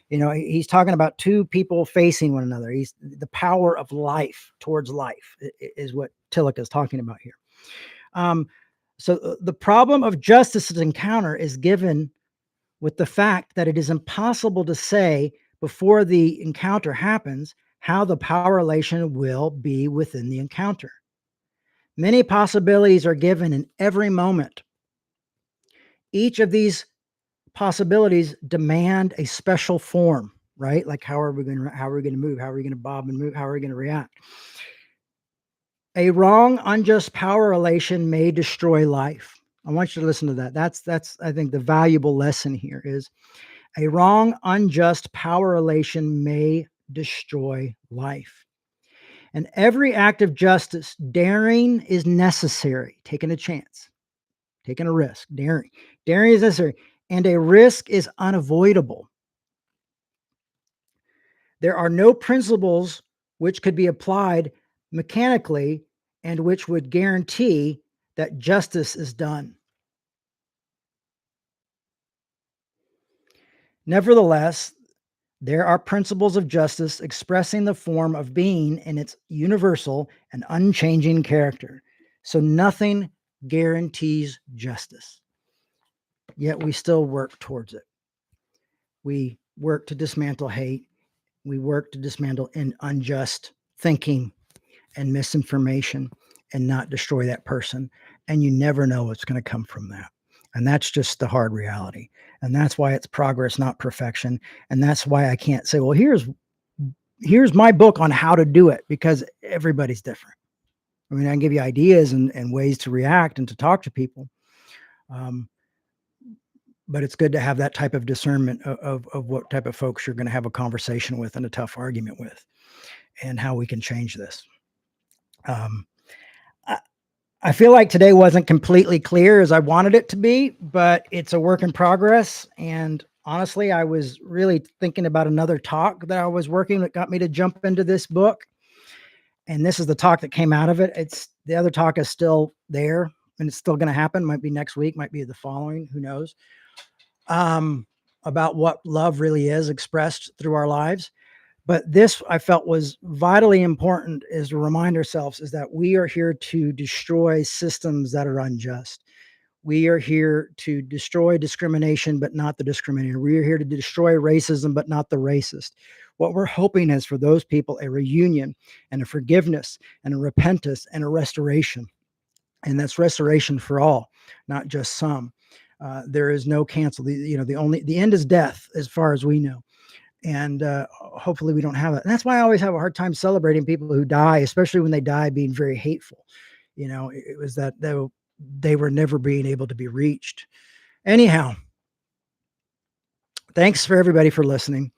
He's talking about two people facing one another. He's the power of life towards life is what Tillich is talking about here. So the problem of justice encounter is given with the fact that it is impossible to say before the encounter happens how the power relation will be within the encounter. Many possibilities are given in every moment. Each of these possibilities demand a special form, right? Like how are we going to move? How are we going to bob and move? How are we going to react? A wrong, unjust power relation may destroy life. I want you to listen to that. That's I think the valuable lesson here is a wrong, unjust power relation may destroy life. And every act of justice, daring is necessary. Taking a chance, taking a risk, daring. Daring is necessary, and a risk is unavoidable. There are no principles which could be applied mechanically and which would guarantee that justice is done. Nevertheless, there are principles of justice expressing the form of being in its universal and unchanging character. So nothing guarantees justice, yet we still work towards it. We work to dismantle hate. We work to dismantle unjust thinking and misinformation and not destroy that person. And you never know what's going to come from that. And that's just the hard reality. And that's why it's progress, not perfection. And that's why I can't say, well, here's my book on how to do it, because everybody's different. I mean, I can give you ideas and ways to react and to talk to people. But it's good to have that type of discernment of what type of folks you're going to have a conversation with and a tough argument with, and how we can change this. I feel like today wasn't completely clear as I wanted it to be, but it's a work in progress. And honestly, I was really thinking about another talk that I was working that got me to jump into this book. And this is the talk that came out of it. It's the other talk is still there and it's still going to happen. Might be next week, might be the following, who knows? About what love really is expressed through our lives. But this I felt was vitally important, is to remind ourselves is that we are here to destroy systems that are unjust. We are here to destroy discrimination, but not the discriminator. We are here to destroy racism, but not the racist. What we're hoping is for those people a reunion and a forgiveness and a repentance and a restoration. And that's restoration for all, not just some. There is no cancel. The end is death, as far as we know. And hopefully we don't have it. And that's why I always have a hard time celebrating people who die, especially when they die being very hateful. It was that they were never being able to be reached. Anyhow, thanks for everybody for listening.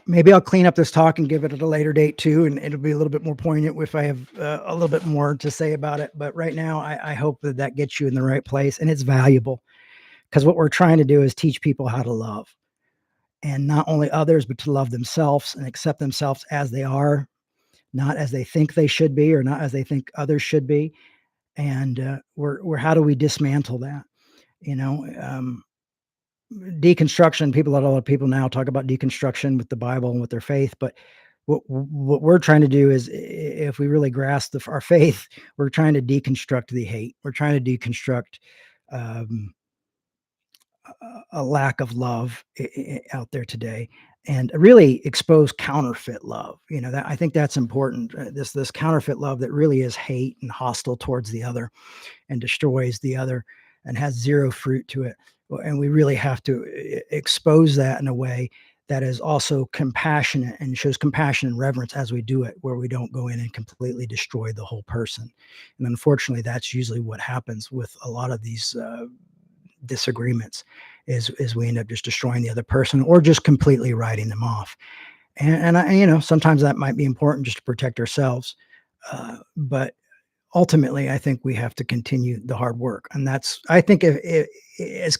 Maybe I'll clean up this talk and give it at a later date too, and it'll be a little bit more poignant if I have a little bit more to say about it. But right now, I hope that gets you in the right place, and it's valuable, because what we're trying to do is teach people how to love. And not only others, but to love themselves and accept themselves as they are, not as they think they should be, or not as they think others should be. And we're how do we dismantle that? Deconstruction. A lot of people now talk about deconstruction with the Bible and with their faith, but what we're trying to do is, if we really grasp our faith, we're trying to deconstruct the hate. We're trying to deconstruct a lack of love out there today, and really expose counterfeit love. That I think that's important. This counterfeit love that really is hate and hostile towards the other and destroys the other and has zero fruit to it. And we really have to expose that in a way that is also compassionate and shows compassion and reverence as we do it, where we don't go in and completely destroy the whole person. And unfortunately, that's usually what happens with a lot of these disagreements, is we end up just destroying the other person or just completely writing them off. And sometimes that might be important just to protect ourselves. But ultimately, I think we have to continue the hard work. And that's, I think, as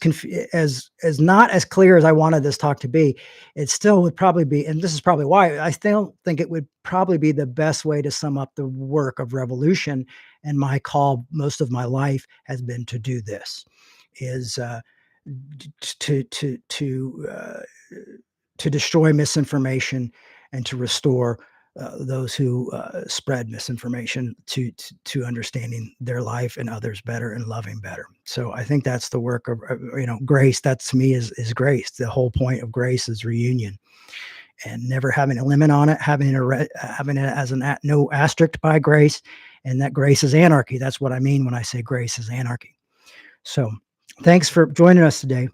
not as clear as I wanted this talk to be, it still would probably be, and this is probably why I still think it would probably be the best way to sum up the work of revolution. And my call most of my life has been to do this, is to destroy misinformation and to restore those who spread misinformation to understanding their life and others better and loving better. So I think that's the work of grace. That to me is grace. The whole point of grace is reunion, and never having a limit on it, having it as no asterisk by grace, and that grace is anarchy. That's what I mean when I say grace is anarchy. So thanks for joining us today.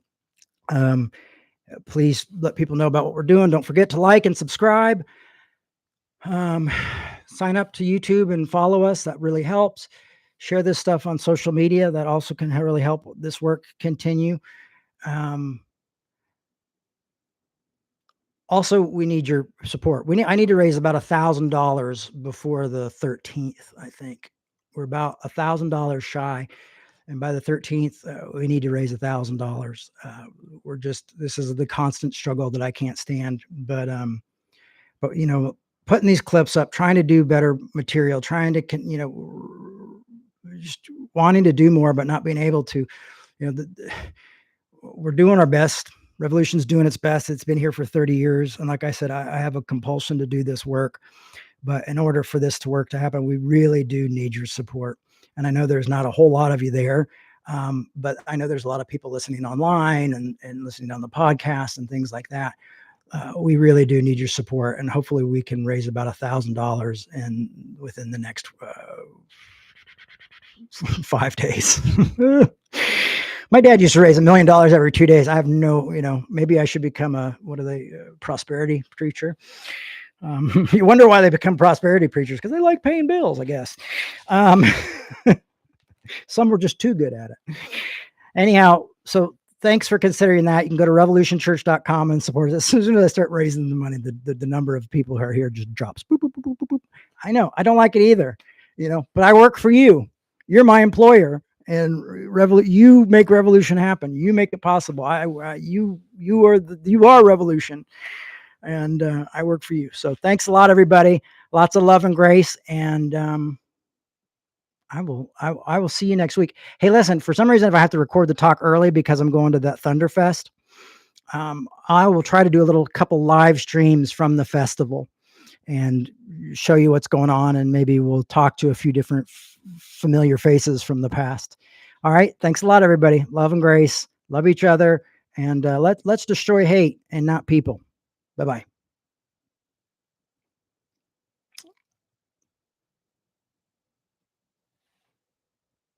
Please let people know about what we're doing. Don't forget to like and subscribe. Sign up to YouTube and follow us. That really helps. Share this stuff on social media. That also can really help this work continue. Also, we need your support. I need to raise about $1,000 before the 13th. I think we're about $1,000 shy, and by the 13th, we need to raise $1,000. This is the constant struggle that I can't stand. But putting these clips up, trying to do better material, trying to just wanting to do more, but not being able to. We're doing our best. Revolution's doing its best. It's been here for 30 years. And like I said, I have a compulsion to do this work. But in order for this to happen, we really do need your support. And I know there's not a whole lot of you there, but I know there's a lot of people listening online and listening on the podcast and things like that. We really do need your support. And hopefully we can raise about $1,000 within the next 5 days. My dad used to raise $1 million every 2 days. I have maybe I should become prosperity preacher. You wonder why they become prosperity preachers, because they like paying bills, I guess. Some were just too good at it. Anyhow, so thanks for considering that. You can go to revolutionchurch.com and support us. As soon as I start raising the money, the number of people who are here just drops. Boop, boop, boop, boop, boop. I know. I don't like it either, but I work for you. You're my employer. And you make revolution happen. You make it possible. You are revolution, and I work for you. So thanks a lot, everybody. Lots of love and grace, and I will see you next week. Hey, listen. For some reason, if I have to record the talk early because I'm going to that Thunderfest, I will try to do a couple live streams from the festival and show you what's going on, and maybe we'll talk to a few different familiar faces from the past. All right. Thanks a lot, everybody. Love and grace. Love each other. And let's destroy hate and not people. Bye-bye.